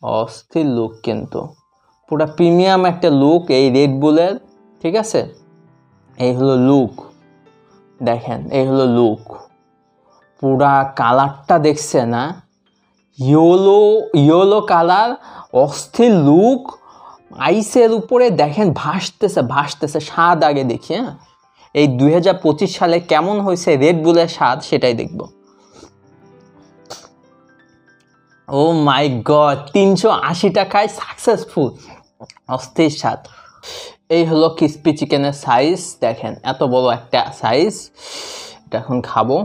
অস্থির লুক, কিন্তু পুরো প্রিমিয়াম একটা লুক এই রেড বুলের। ঠিক আছে, এই হলো লুক, দেখেন এই হলো লুক। পুরা কালারটা দেখছে না, ইয়েলো কালার, অস্থির লুক। আইসের উপরে দেখেন ভাসতেছে স্বাদ। আগে দেখি হ্যাঁ, এই 2025 সালে কেমন হয়েছে রেড বুলের স্বাদ সেটাই দেখব। ও মাই গড, 380 টাকায় সাকসেসফুল, অস্থির স্বাদ। এই হলো ক্রিসপি চিকেনের সাইজ, দেখেন এত বড় একটা সাইজ। এটা এখন খাবো।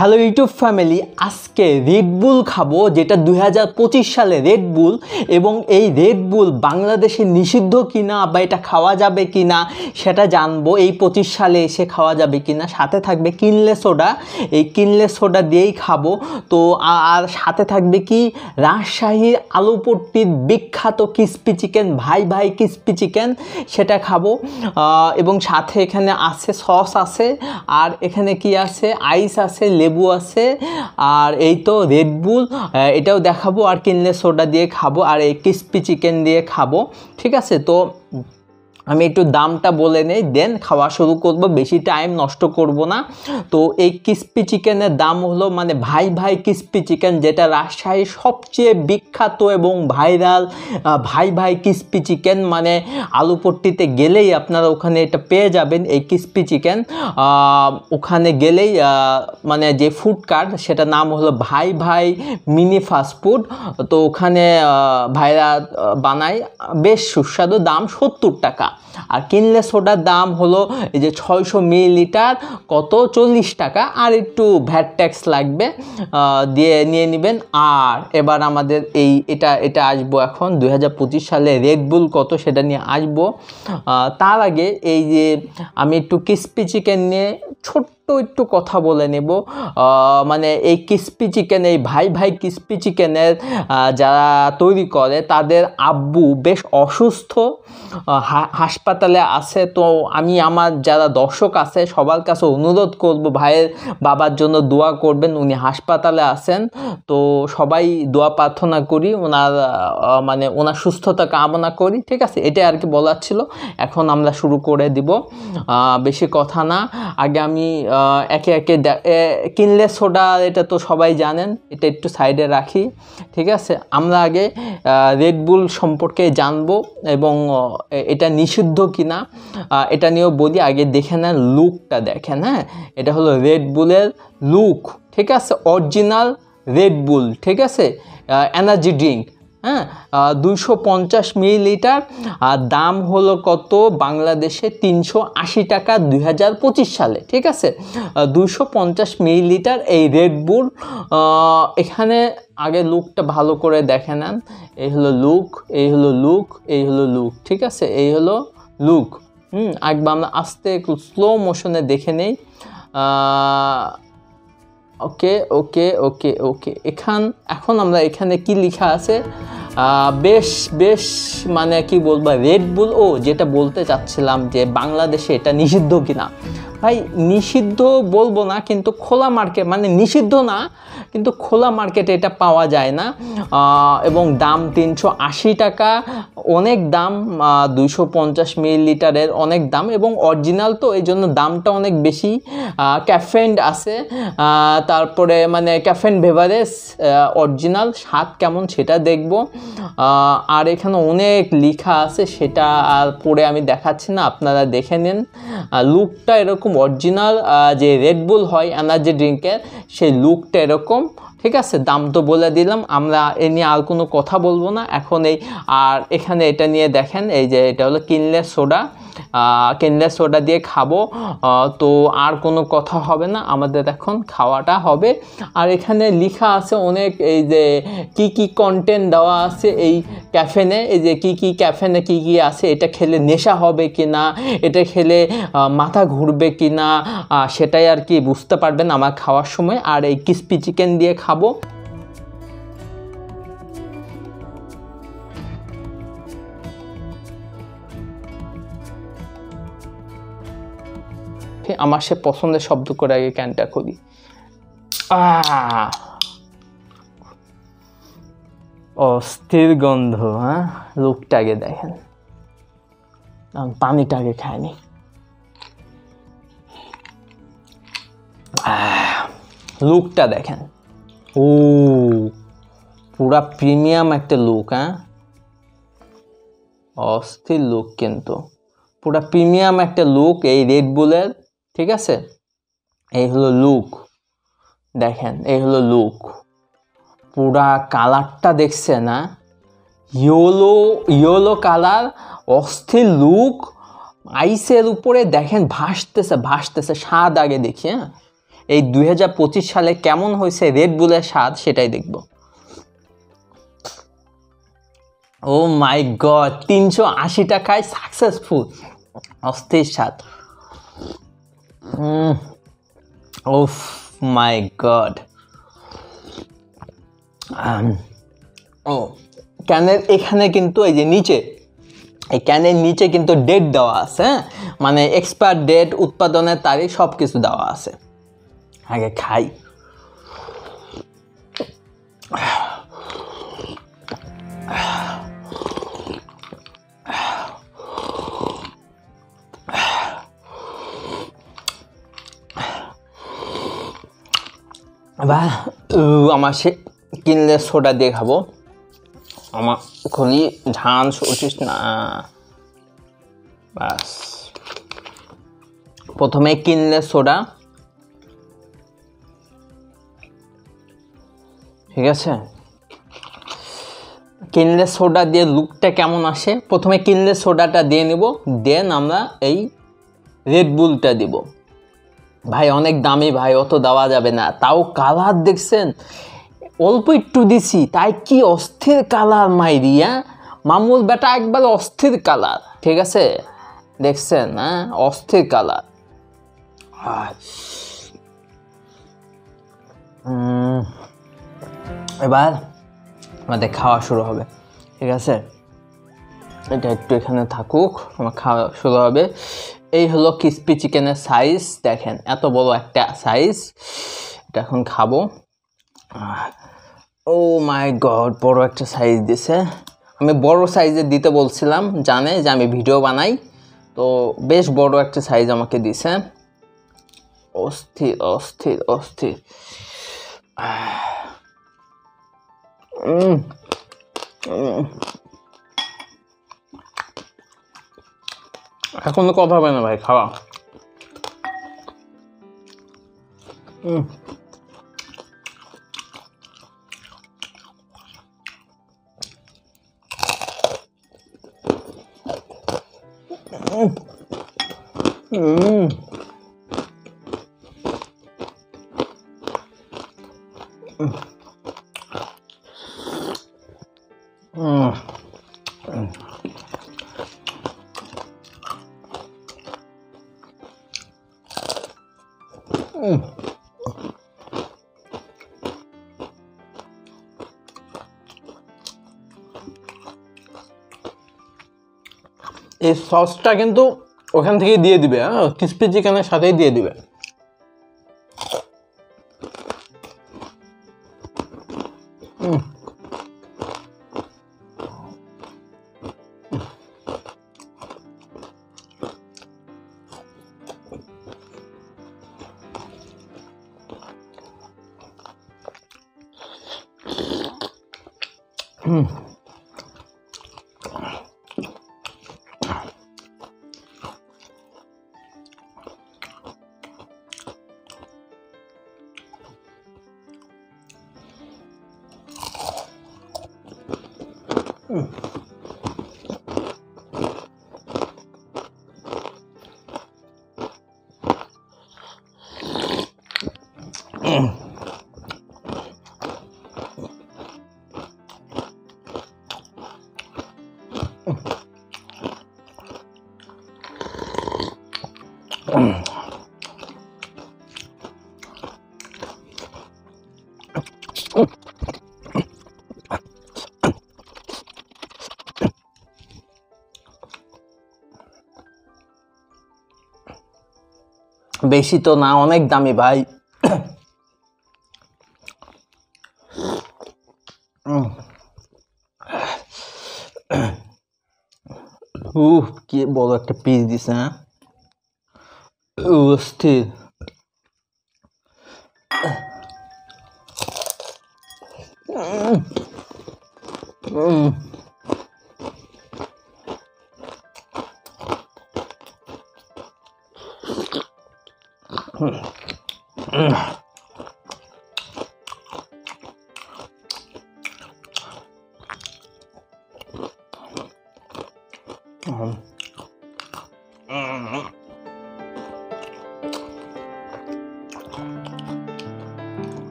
হ্যালো ইউটিউব ফ্যামিলি, আজকে রেড বুল খাবো, যেটা 2025 সালে রেড বুল। এবং এই রেড বুল বাংলাদেশে নিষিদ্ধ কিনা বা এটা খাওয়া যাবে কিনা সেটা জানবো। এই 25 সালে এসে খাওয়া যাবে কিনা। সাথে থাকবে কিনলে সোডা, এই কিনলে সোডা দিয়েই খাবো। তো আর সাথে থাকবে কি, রাজশাহীর আলুপট্টির বিখ্যাত ক্রিসপি চিকেন, ভাই ভাই ক্রিসপি চিকেন, সেটা খাবো। এবং সাথে এখানে আছে সস আছে, আর এখানে কি আছে, আইস আছে, লেবু আছে, আর এই তো রেড বুল, এটাও দেখাবো। আর কিনলে সোডা দিয়ে খাবো, আর এই ক্রিসপি চিকেন দিয়ে খাবো। ঠিক আছে, তো আমি একটু দামটা বলে নেই, দেন খাওয়া শুরু করব, বেশি টাইম নষ্ট করব না। তো এই ক্রিসপি চিকেনের দাম হলো, মানে ভাই ভাই ক্রিসপি চিকেন, যেটা রাজশাহীর সবচেয়ে বিখ্যাত এবং ভাইরাল ভাই ভাই ক্রিসপি চিকেন। মানে আলুপট্টিতে গেলেই আপনারা ওখানে এটা পেয়ে যাবেন, এই ক্রিসপি চিকেন। ওখানে গেলেই মানে যে ফুড কার্ট, সেটা নাম হলো ভাই ভাই মিনি ফাস্টফুড। তো ওখানে ভাইরা বানায়, বেশ সুস্বাদু। দাম 70 টাকা। আর কিনলে সোডার দাম হলো এই যে 600 মিলিলিটার, কত 40 টাকা। আর একটু ভ্যাট ট্যাক্স লাগবে, দিয়ে নিয়ে নেবেন। আর এবার আমাদের এটা আসবো এখন 2025 সালে রেড বুল কত সেটা নিয়ে আসবো। তার আগে এই যে আমি একটু ক্রিসপি চিকেন নিয়ে ছোট্ট একটু কথা বলে নেব। মানে এই ক্রিসপি চিকেন, এই ভাই ভাই ক্রিসপি চিকেনের যারা তৈরি করে, তাদের আব্বু বেশ অসুস্থ, হাসপাতালে আছে। তো আমি আমার যারা দর্শক আছে সবার কাছে অনুরোধ করব, ভাইয়ের বাবার জন্য দোয়া করবেন, উনি হাসপাতালে আছেন। তো সবাই দোয়া প্রার্থনা করি, ওনার সুস্থতা কামনা করি। ঠিক আছে, এটাই আর কি বলার ছিল। এখন আমরা শুরু করে দিব, বেশি কথা না। আগে আমি একে একে কিনলে সোডা, এটা তো সবাই জানেন, এটা একটু সাইডে রাখি। ঠিক আছে, আমরা আগে রেড বুল সম্পর্কে জানবো এবং এটা নিষিদ্ধ কিনা এটা নিয়েও বলি। আগে দেখে নেন লুকটা, দেখেন। হ্যাঁ, এটা হলো রেড বুলের লুক। ঠিক আছে, অরিজিনাল রেড বুল। ঠিক আছে, এনার্জি ড্রিঙ্ক। হ্যাঁ, 250 মিলিলিটার। আর দাম হলো কত বাংলাদেশে, 380 টাকা 2025 সালে। ঠিক আছে, 250 মিলিলিটার এই রেড বুল। এখানে আগে লুকটা ভালো করে দেখে নেন। এই হলো লুক, এই হলো লুক, এই হলো লুক। ঠিক আছে, এই হলো লুক। একবার আমরা আস্তে একটু স্লো মোশনে দেখে নেই। ওকে ওকে ওকে ওকে এখন আমরা এখানে কি লেখা আছে, বেশ বেশ মানে কি বলবো, রেড বুল। যেটা বলতে চাচ্ছিলাম যে বাংলাদেশে এটা নিষিদ্ধ কিনা। ভাই নিষিদ্ধ বলবো না, কিন্তু খোলা মার্কেট, মানে নিষিদ্ধ না কিন্তু খোলা মার্কেটে এটা পাওয়া যায় না। এবং দাম 380 টাকা, অনেক দাম। 250 মিলিলিটারের অনেক দাম, এবং অরিজিনাল তো এই জন্য দামটা অনেক বেশি। ক্যাফেন আছে, তারপরে মানে ক্যাফেন বেভারেজ অরিজিনাল। স্বাদ কেমন সেটা দেখব। আর এখানে অনেক লেখা আছে, সেটা আর পড়ে আমি দেখাচ্ছি না, আপনারা দেখে নিন। লুকটা এরকম অরিজিনাল, যে রেড বুল হয় এনার্জি ড্রিঙ্কের, সেই লুকটা এরকম। ঠিক আছে, দাম তো বলে দিলাম, আমরা এ নিয়ে আর কোনো কথা বলবো না এখন। আর এখানে এটা নিয়ে দেখেন, এই যে এটা হলো কিনলে সোডা, কিনলে সোডা দিয়ে খাবো। তো আর কোনো কথা হবে না, আমাদের এখন খাওয়াটা হবে। আর এখানে লেখা আছে অনেক, এই যে কি কি কন্টেন্ট দেওয়া আছে এই ক্যাফেনে, এই যে কি কি ক্যাফেনে কি কি আছে, এটা খেলে নেশা হবে কি না, এটা খেলে মাথা ঘুরবে কি না, সেটাই আর কি বুঝতে পারবেন আমার খাওয়ার সময়। আর এই ক্রিসপি চিকেন দিয়ে খাবো। ওকে, আমার সে পছন্দের শব্দ করে আগে ক্যানটা খুলি। অস্থির গন্ধ। হ্যাঁ, লুকটা আগে দেখেন, পানিটা আগে খায়নি। লুকটা দেখেন, ও পুরা প্রিমিয়াম একটা লুক। হ্যাঁ, অস্থির লুক, কিন্তু পুরা প্রিমিয়াম একটা লুক এই রেড বুলের। ঠিক আছে, এই হলো লুক, দেখেন এই হলো লুক। পুরা কালারটা দেখছেন না, ইয়েলো ইয়েলো কালার, অস্থির লুক। আইসের উপরে দেখেন ভাসতেছে ভাসতেছে। স্বাদ আগে দেখি। হ্যাঁ, এই 2025 সালে কেমন হয়েছে রেড বুলের স্বাদ সেটাই দেখব। ও মাই গড, 380 টাকায় সাকসেসফুল, অস্থির স্বাদ। ওফ মাই গড। ও ক্যানের এখানে কিন্তু এই যে নিচে, এই ক্যানের নিচে কিন্তু ডেট দেওয়া আছে। হ্যাঁ, মানে এক্সপায়ার ডেট, উৎপাদনের তারিখ সব কিছু দেওয়া আছে। আগে খাই। এবার আমার সে কিনলে সোডা দিয়ে খাবো। আমার খনি ধান সরছিস না। বাস, প্রথমে কিনলে সোডা। ঠিক আছে, কিনলে সোডা দিয়ে লুকটা কেমন আসে, প্রথমে কিনলে সোডাটা দিয়ে নিব, দেন আমরা এই রেড বুলটা দিব। ভাই অনেক দামি ভাই, অত দেওয়া যাবে না। তাও কালার দেখছেন, অল্প একটু দিছি তাই কি অস্থির কালার মাইরিয়া। মামুল বেটা একবার অস্থির কালার। ঠিক আছে, দেখছেন? হ্যাঁ, অস্থির কালার। এবার আমাদের খাওয়া শুরু হবে। ঠিক আছে, এটা একটু এখানে থাকুক, আমার খাওয়া শুরু হবে। এই হলো ক্রিসপি চিকেনের সাইজ, দেখেন এত বড় একটা সাইজ। এটা এখন খাবো। ও মাই গড, বড় একটা সাইজ দিছে। আমি বড় সাইজের দিতে বলছিলাম, জানে যে আমি ভিডিও বানাই, তো বেশ বড় একটা সাইজ আমাকে দিছে। অস্থির অস্থির অস্থির। এখন তো কথা হবে না ভাই, খাওয়া। এই সসটা কিন্তু ওখান থেকে দিয়ে দিবে। হ্যাঁ, ক্রিসপি চিকেনের সাথেই দিয়ে দিবে। বেশি তো না, অনেক দামি ভাই। কি বড় একটা পিস দিছে, হ্যাঁ অস্থির।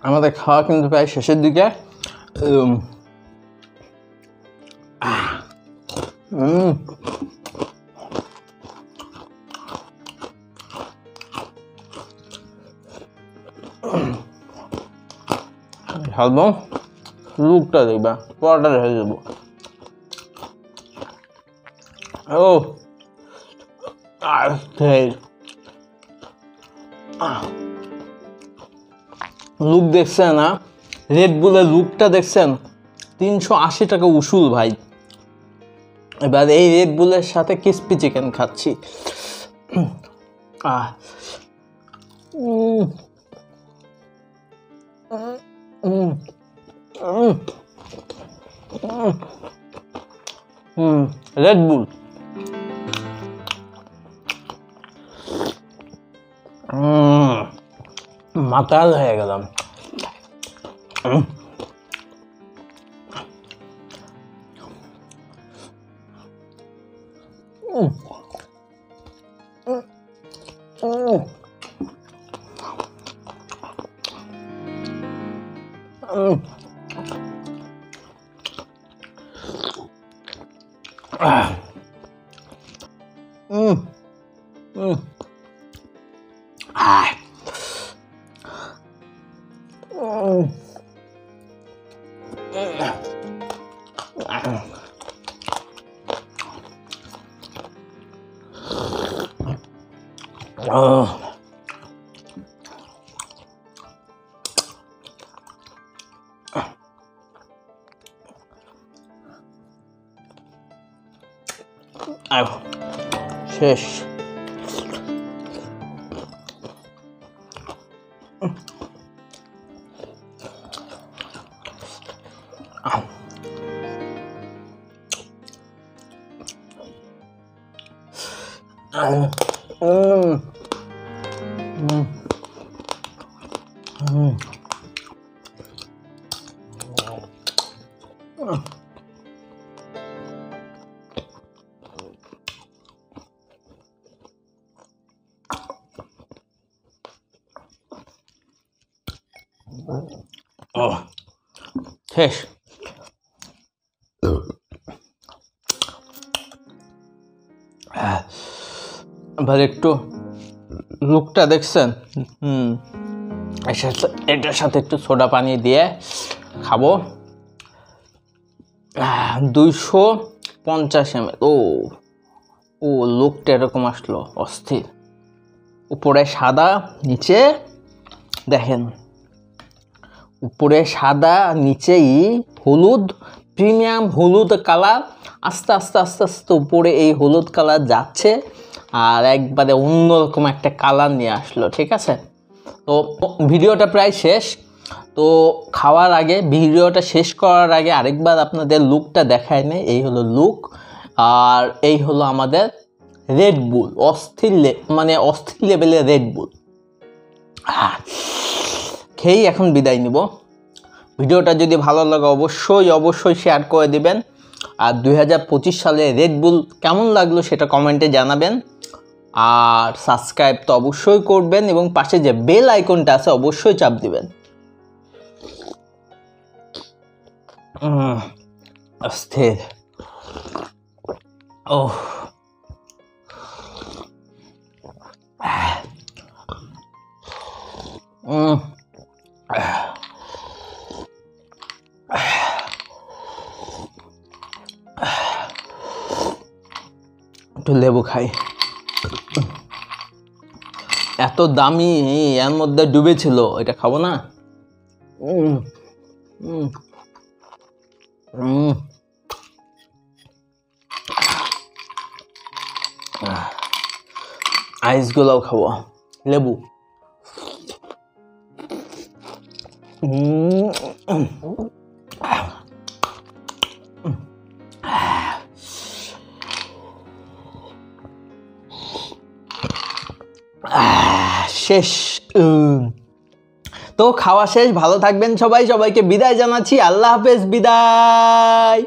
আমাদের খাওয়া কিন্তু প্রায় শেষের দিকে। ঢালবো, লুকটা দেখবা, পরোটা ঢেলে দেবো। ও লুক দেখছেন না, রেড বুলের লুকটা দেখছেন? 380 টাকা উসুল ভাই। এবার এই রেড বুলের সাথে ক্রিস্পি চিকেন খাচ্ছি। রেড বুল মাতাল হয়ে গেলাম। শেষ। শেষ। এবার একটু লুকটা দেখছেন? এটার সাথে একটু সোডা পানি দিয়ে খাবো। 250 ml। ও লুকটা এরকম আসলো, অস্থির। উপরে সাদা, নিচে দেখেন, উপরে সাদা, নিচেই হলুদ, প্রিমিয়াম হলুদ কালার। আস্তে আস্তে আস্তে আস্তে উপরে এই হলুদ কালার যাচ্ছে, আর একবারে অন্যরকম একটা কালার নিয়ে আসলো। ঠিক আছে, তো ভিডিওটা প্রায় শেষ। তো খাওয়ার আগে, ভিডিওটা শেষ করার আগে আরেকবার আপনাদের লুকটা দেখায় নেই। এই হলো লুক, আর এই হলো আমাদের রেড বুল। অস্থির লেভেলের রেড বুল। খেয়েই এখন বিদায় নিব। ভিডিওটা যদি ভালো লাগে অবশ্যই শেয়ার করে দিবেন। আর 2025 সালে রেড বুল কেমন লাগলো সেটা কমেন্টে জানাবেন। আর সাবস্ক্রাইব তো অবশ্যই করবেন, এবং পাশে যে বেল আইকনটা আছে অবশ্যই চাপ দিবেন। অস্থির। ওহ, একটু লেবু খাই। এত দামি, এর মধ্যে ডুবেছিল, এটা খাবো না। আইসগুলোও খাবো, লেবু। শেষ। তো খাওয়া শেষ, ভালো থাকবেন সবাই, সবাইকে বিদায় জানাচ্ছি, আল্লাহ হাফেজ, বিদায়।